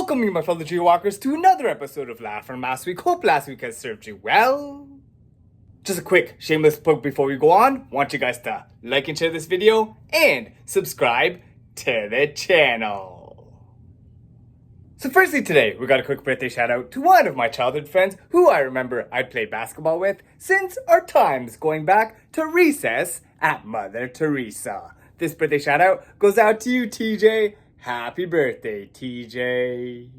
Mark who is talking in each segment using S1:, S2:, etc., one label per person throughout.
S1: Welcome you my fellow JayWalkers to another episode of Live From Last Week. Hope last week has served you well. Just a quick shameless plug before we go on. Want you guys to like and share this video and subscribe to the channel. So firstly today, we got a quick birthday shout out to one of my childhood friends who I remember I'd played basketball with since our times going back to recess at Mother Teresa. This birthday shout out goes out to you, TJ. Happy birthday, TJ.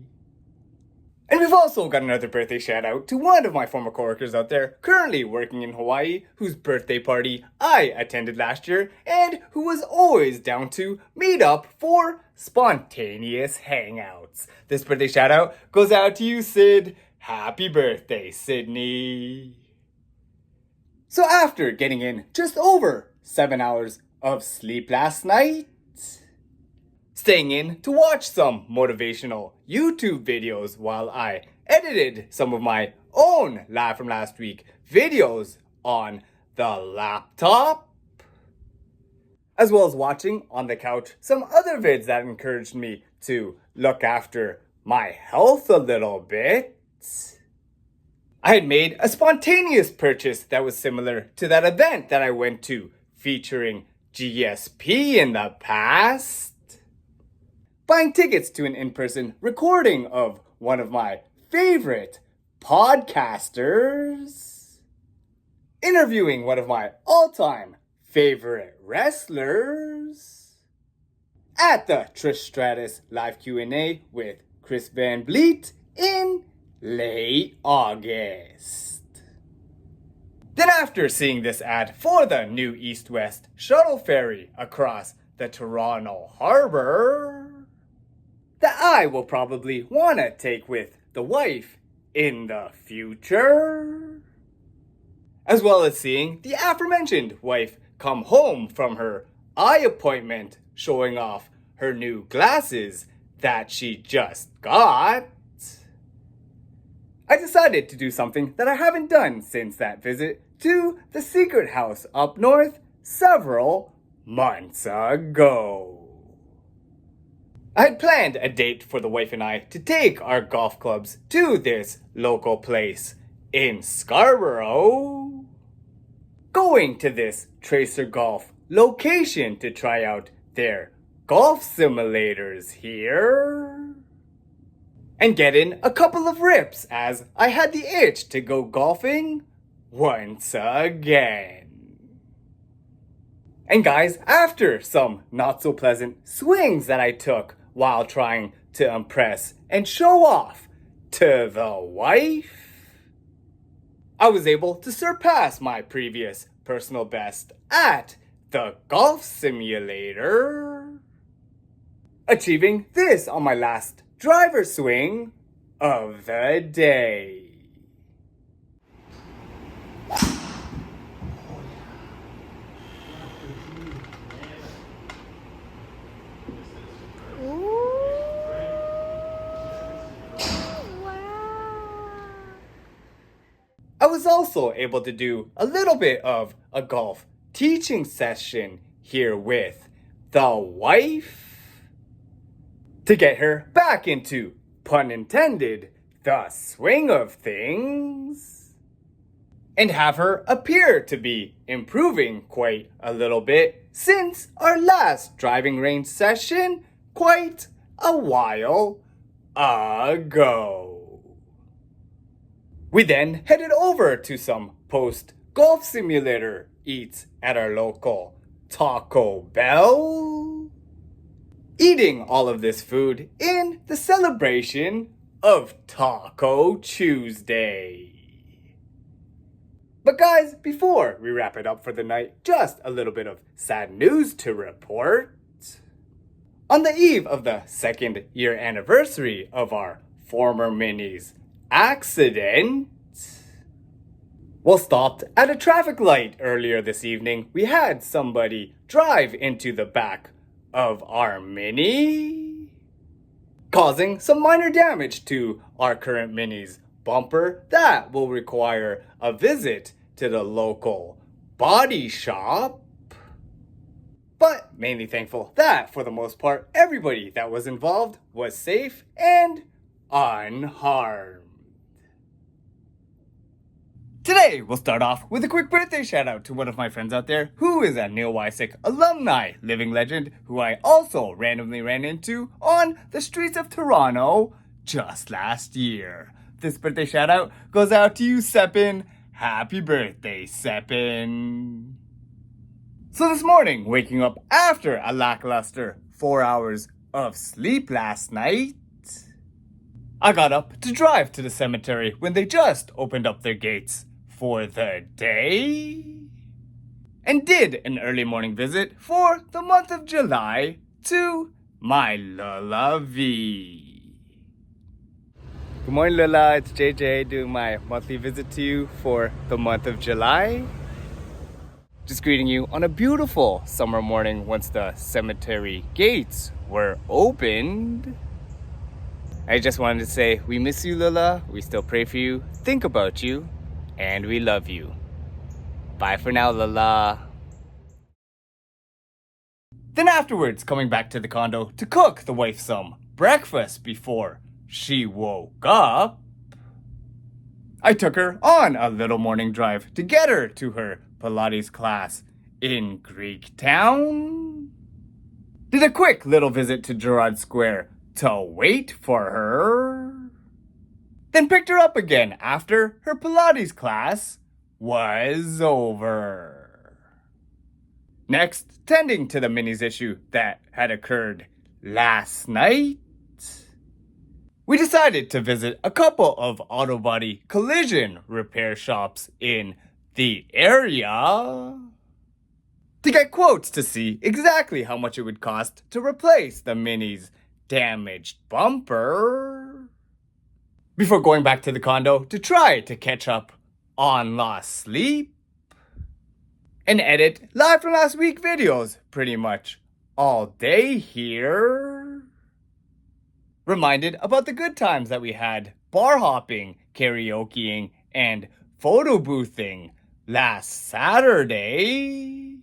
S1: And we've also got another birthday shout out to one of my former coworkers out there currently working in Hawaii, whose birthday party I attended last year and who was always down to meet up for spontaneous hangouts. This birthday shout out goes out to you, Sid. Happy birthday, Sydney. So after getting in just over 7 hours of sleep last night, staying in to watch some motivational YouTube videos while I edited some of my own Live From Last Week videos on the laptop, as well as watching on the couch some other vids that encouraged me to look after my health a little bit. I had made a spontaneous purchase that was similar to that event that I went to featuring GSP in the past. Buying tickets to an in-person recording of one of my favorite podcasters. Interviewing one of my all-time favorite wrestlers. At the Trish Stratus live Q&A with Chris Van Vliet in late August. Then after seeing this ad for the new East-West shuttle ferry across the Toronto Harbor, that I will probably want to take with the wife in the future, as well as seeing the aforementioned wife come home from her eye appointment showing off her new glasses that she just got, I decided to do something that I haven't done since that visit to the secret house up north several months ago. I had planned a date for the wife and I to take our golf clubs to this local place in Scarborough, going to this Tracer Golf location to try out their golf simulators here, and get in a couple of rips as I had the itch to go golfing once again. And guys, after some not so pleasant swings that I took while trying to impress and show off to the wife, I was able to surpass my previous personal best at the golf simulator, achieving this on my last driver swing of the day. I was also able to do a little bit of a golf teaching session here with the wife to get her back into, pun intended, the swing of things, and have her appear to be improving quite a little bit since our last driving range session quite a while ago. We then headed over to some post-golf simulator eats at our local Taco Bell, eating all of this food in the celebration of Taco Tuesday. But guys, before we wrap it up for the night, just a little bit of sad news to report. On the eve of the 2nd year anniversary of our former minis accident, while stopped at a traffic light earlier this evening, we had somebody drive into the back of our Mini, causing some minor damage to our current Mini's bumper that will require a visit to the local body shop. But mainly thankful that, for the most part, everybody that was involved was safe and unharmed. Today, we'll start off with a quick birthday shout out to one of my friends out there who is a Neil Wysick alumni living legend who I also randomly ran into on the streets of Toronto just last year. This birthday shout out goes out to you, Seppin. Happy birthday, Seppin. So this morning, waking up after a lackluster 4 hours of sleep last night, I got up to drive to the cemetery when they just opened up their gates for the day, and did an early morning visit for the month of July to my Lola V. Good morning, Lola. It's JJ doing my monthly visit to you for the month of July. Just greeting you on a beautiful summer morning once the cemetery gates were opened. I just wanted to say we miss you, Lola. We still pray for you, think about you, and we love you. Bye for now, Lola. Then afterwards, coming back to the condo to cook the wife some breakfast before she woke up, I took her on a little morning drive to get her to her Pilates class in Greektown. Did a quick little visit to Gerrard Square to wait for her. Then picked her up again after her Pilates class was over. Next, tending to the minis issue that had occurred last night, we decided to visit a couple of auto body collision repair shops in the area to get quotes to see exactly how much it would cost to replace the Mini's damaged bumper before going back to the condo to try to catch up on lost sleep and edit live from last week videos pretty much all day here. Reminded about the good times that we had bar hopping, karaokeing, and photo boothing last Saturday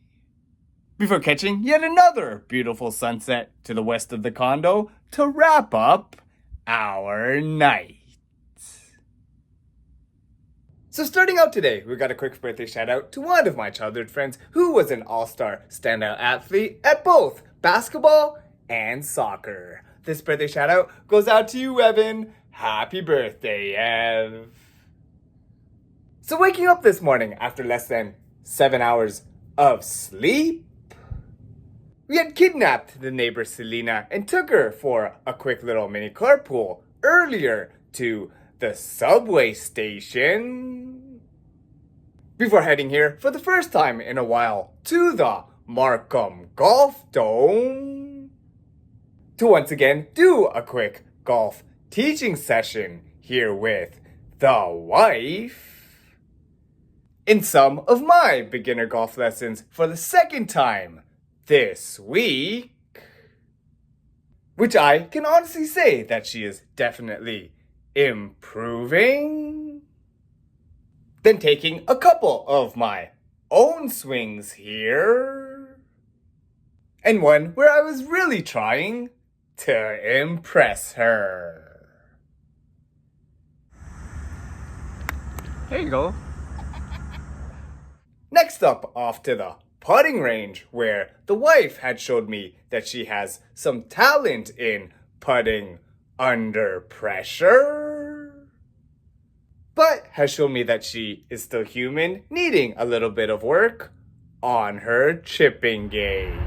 S1: before catching yet another beautiful sunset to the west of the condo to wrap up our night. So starting out today, we got a quick birthday shout out to one of my childhood friends who was an all-star standout athlete at both basketball and soccer. This birthday shout out goes out to you, Evan. Happy birthday, Ev. So waking up this morning after less than 7 hours of sleep, we had kidnapped the neighbor Selena and took her for a quick little mini carpool earlier to the subway station before heading here for the first time in a while to the Markham Golf Dome to once again do a quick golf teaching session here with the wife in some of my beginner golf lessons for the second time this week, which I can honestly say that she is definitely improving. Then taking a couple of my own swings here, and one where I was really trying to impress her. There you go. Next up, off to the putting range, where the wife had showed me that she has some talent in putting under pressure, but has shown me that she is still human, needing a little bit of work on her chipping game.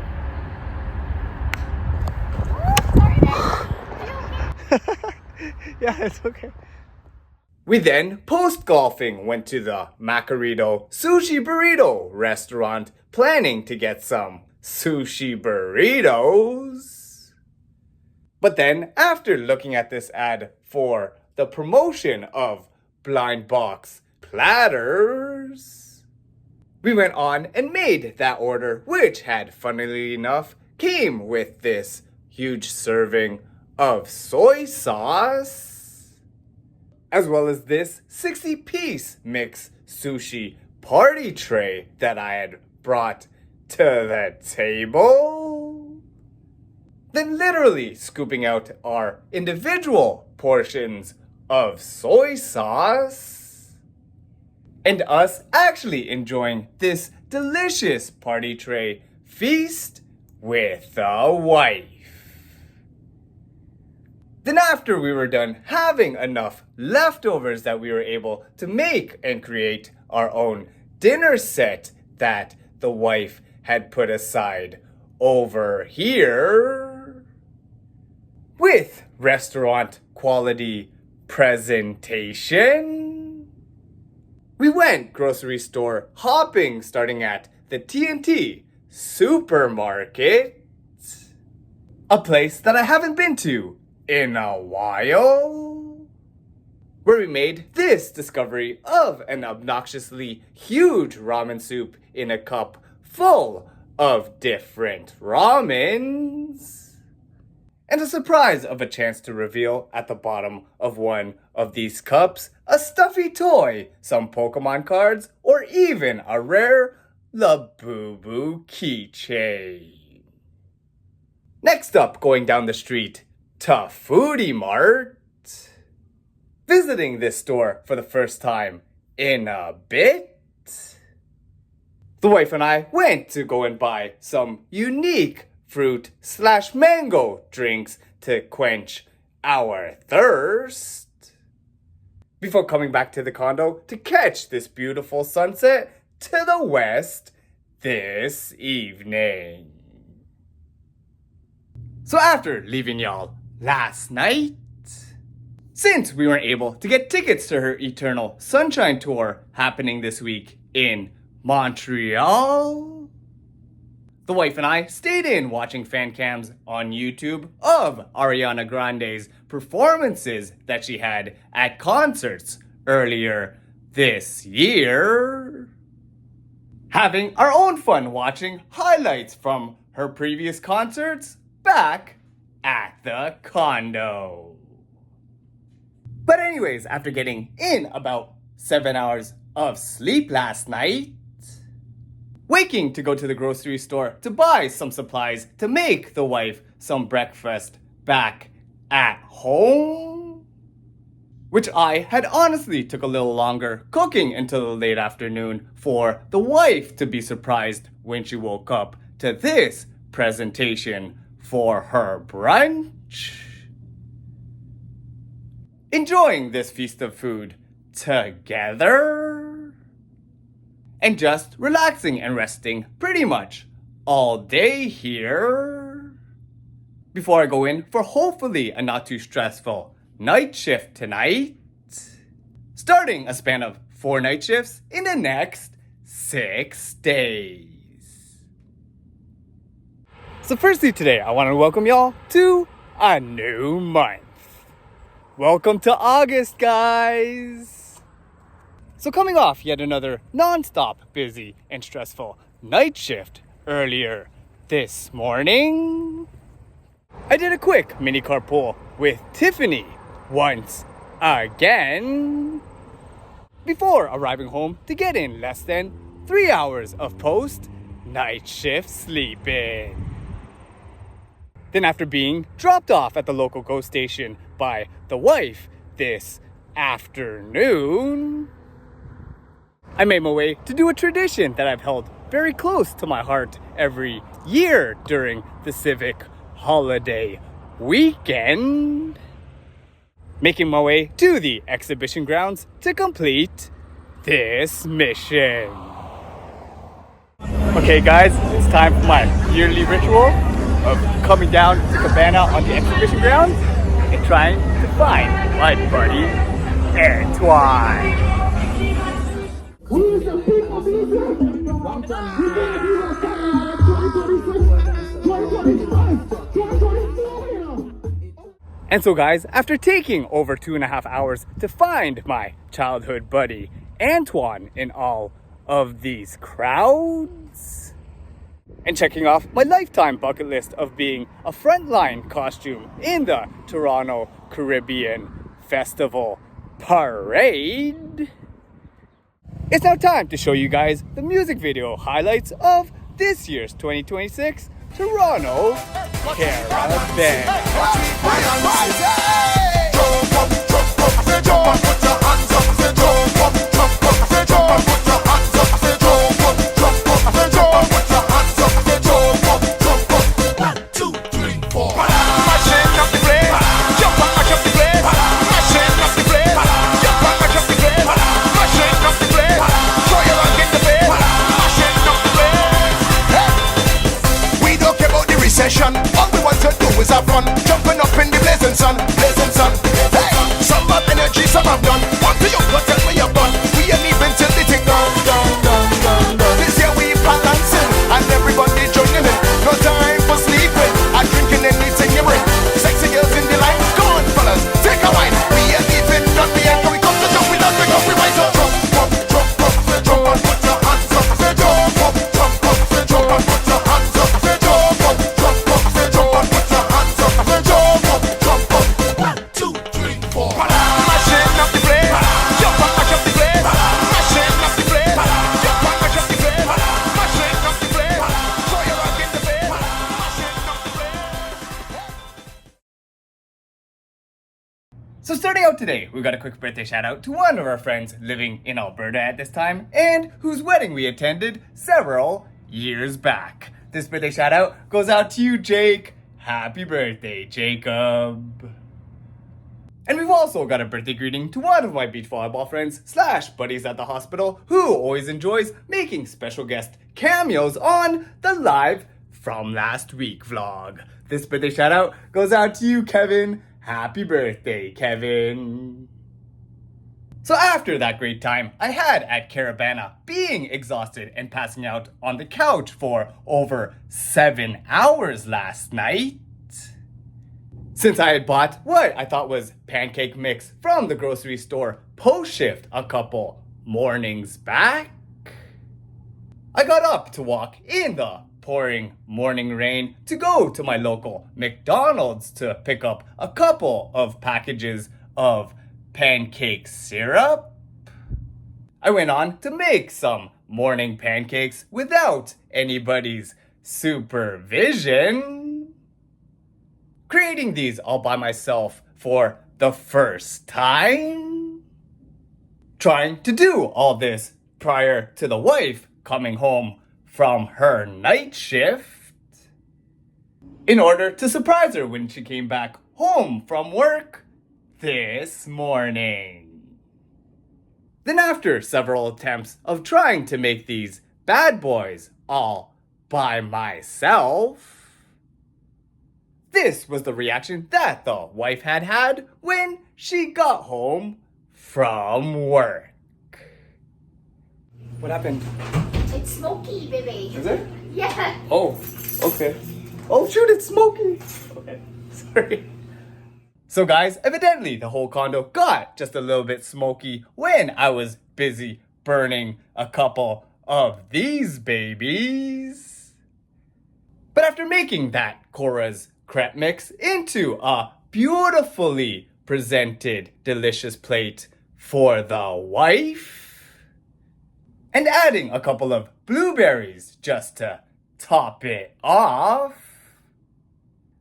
S1: Yeah, it's okay. We then, post-golfing, went to the Macarito Sushi Burrito restaurant, planning to get some sushi burritos. But then, after looking at this ad for the promotion of blind box platters, we went on and made that order, which had, funnily enough, came with this huge serving of soy sauce, as well as this 60-piece mix sushi party tray that I had brought to the table. then literally scooping out our individual portions of soy sauce, and us actually enjoying this delicious party tray feast with a wife. Then after we were done having enough leftovers that we were able to make and create our own dinner set that the wife had put aside over here with restaurant quality presentation, we went grocery store hopping starting at the TNT supermarket, a place that I haven't been to in a while, where we made this discovery of an obnoxiously huge ramen soup in a cup full of different ramens, and a surprise of a chance to reveal at the bottom of one of these cups a stuffy toy, some Pokemon cards, or even a rare Labubu keychain. Next up, going down the street to Foodie Mart, visiting this store for the first time in a bit. The wife and I went to go and buy some unique fruit/mango drinks to quench our thirst, before coming back to the condo to catch this beautiful sunset to the west this evening. So after leaving y'all last night, since we weren't able to get tickets to her Eternal Sunshine Tour happening this week in Montreal, the wife and I stayed in watching fancams on YouTube of Ariana Grande's performances that she had at concerts earlier this year, having our own fun watching highlights from her previous concerts back at the condo. But anyways, after getting in about 7 hours of sleep last night, waking to go to the grocery store to buy some supplies to make the wife some breakfast back at home, which I had honestly took a little longer cooking until the late afternoon for the wife to be surprised when she woke up to this presentation for her brunch. Enjoying this feast of food together, and just relaxing and resting pretty much all day here, before I go in for hopefully a not too stressful night shift tonight, starting a span of 4 night shifts in the next 6 days. So firstly today, I want to welcome y'all to a new month. Welcome to August, guys! So coming off yet another non-stop busy and stressful night shift earlier this morning, I did a quick mini carpool with Tiffany once again, before arriving home to get in less than 3 hours of post-night shift sleeping. Then after being dropped off at the local GO station by the wife this afternoon, I made my way to do a tradition that I've held very close to my heart every year during the civic holiday weekend, making my way to the exhibition grounds to complete this mission. Okay guys, it's time for my yearly ritual of coming down to Caribana on the exhibition grounds and trying to find my buddy Antoine. And so guys, after taking over 2.5 hours to find my childhood buddy Antoine in all of these crowds, and checking off my lifetime bucket list of being a frontline costume in the Toronto Caribbean Festival Parade, it's now time to show you guys the music video highlights of this year's 2026 Toronto, Caribana.
S2: All we want to do is have fun, jumping up in the blazing sun, blazing sun. Hey, some have energy, some have none. One to you, but tell me you're done. We ain't even till the thing down, down, down, down, down. This year we balancing, and everybody joining in. No time for sleeping, and drinking anything you bring. Sexy girls in the line, come on fellas, take a wine. We ain't even done, we ain't going come to jump, we don't bring up, we rise up. Jump, jump, jump, jump, jump, and put your hands up. Jump, jump, jump, jump, and put your hands up.
S1: So starting out today, we got a quick birthday shout out to one of our friends living in Alberta at this time and whose wedding we attended several years back. This birthday shout out goes out to you, Jake. Happy birthday, Jacob. And we've also got a birthday greeting to one of my beach volleyball friends / buddies at the hospital who always enjoys making special guest cameos on the Live From Last Week vlog. This birthday shout out goes out to you, Kevin. Happy birthday, Kevin. So after that great time I had at Caribana, being exhausted and passing out on the couch for over 7 hours last night, since I had bought what I thought was pancake mix from the grocery store post-shift a couple mornings back, I got up to walk in the pouring morning rain to go to my local McDonald's to pick up a couple of packages of pancake syrup. I went on to make some morning pancakes without anybody's supervision, creating these all by myself for the first time, trying to do all this prior to the wife coming home from her night shift, in order to surprise her when she came back home from work this morning. Then after several attempts of trying to make these bad boys all by myself, this was the reaction that the wife had when she got home from work. What happened?
S3: It's smoky, baby.
S1: Is it?
S3: Yeah.
S1: Oh, okay. Oh shoot, it's smoky. Okay, sorry. So guys, evidently the whole condo got just a little bit smoky when I was busy burning a couple of these babies. But after making that Cora's crepe mix into a beautifully presented, delicious plate for the wife, and adding a couple of blueberries just to top it off,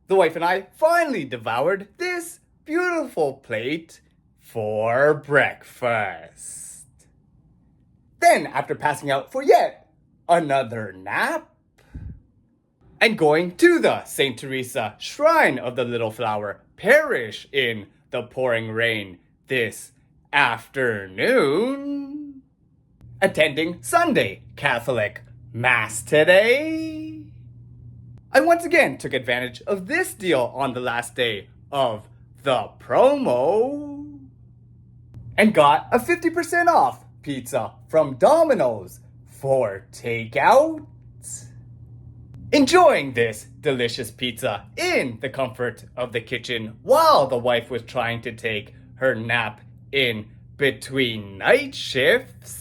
S1: the wife and I finally devoured this beautiful plate for breakfast. Then, after passing out for yet another nap, and going to the St. Teresa Shrine of the Little Flower Parish in the pouring rain this afternoon, attending Sunday Catholic Mass today, I once again took advantage of this deal on the last day of the promo and got a 50% off pizza from Domino's for takeout. Enjoying this delicious pizza in the comfort of the kitchen while the wife was trying to take her nap in between night shifts,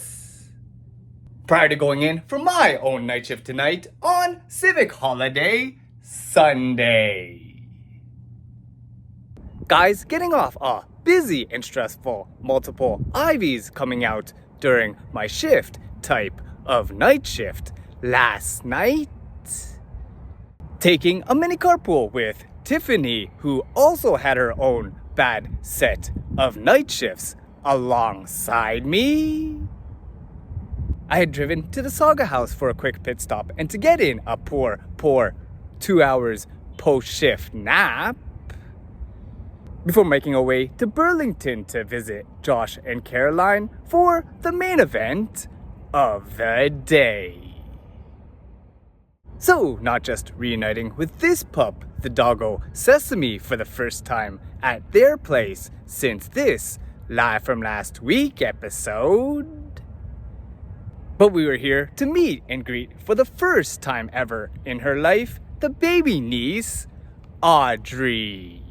S1: prior to going in for my own night shift tonight on Civic Holiday Sunday. Guys, getting off a busy and stressful multiple IVs coming out during my shift type of night shift last night, taking a mini carpool with Tiffany, who also had her own bad set of night shifts alongside me. I had driven to the Soca house for a quick pit stop and to get in a poor 2 hours post-shift nap before making our way to Burlington to visit Josh and Caroline for the main event of the day. So, not just reuniting with this pup, the doggo Sesame, for the first time at their place since this Live From Last Week episode, but we were here to meet and greet for the first time ever in her life, the baby niece, Audrey.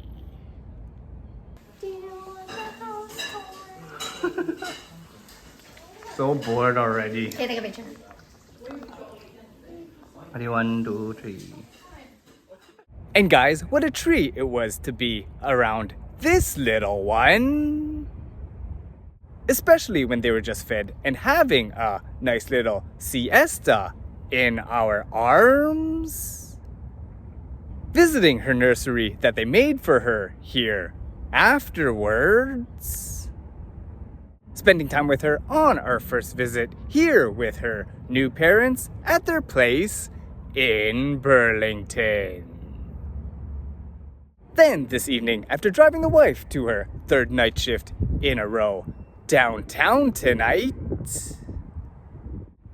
S1: So bored already.
S3: Okay, take a picture.
S1: Ready, 1, 2, 3. And guys, what a treat it was to be around this little one. Especially when they were just fed and having a nice little siesta in our arms. Visiting her nursery that they made for her here afterwards. Spending time with her on our first visit here with her new parents at their place in Burlington. Then this evening, after driving the wife to her third night shift in a row downtown tonight,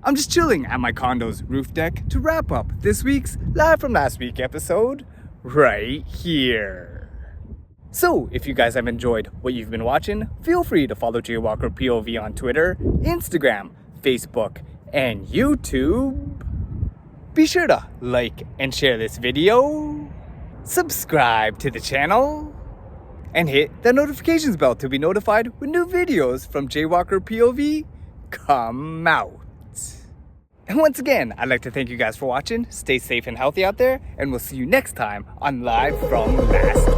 S1: I'm just chilling at my condo's roof deck to wrap up this week's Live From Last Week episode right here. So, if you guys have enjoyed what you've been watching, feel free to follow JayWalkerPOV on Twitter, Instagram, Facebook, and YouTube. Be sure to like and share this video, subscribe to the channel, and hit the notifications bell to be notified when new videos from JayWalkerPOV come out. And once again, I'd like to thank you guys for watching. Stay safe and healthy out there, and we'll see you next time on Live From Last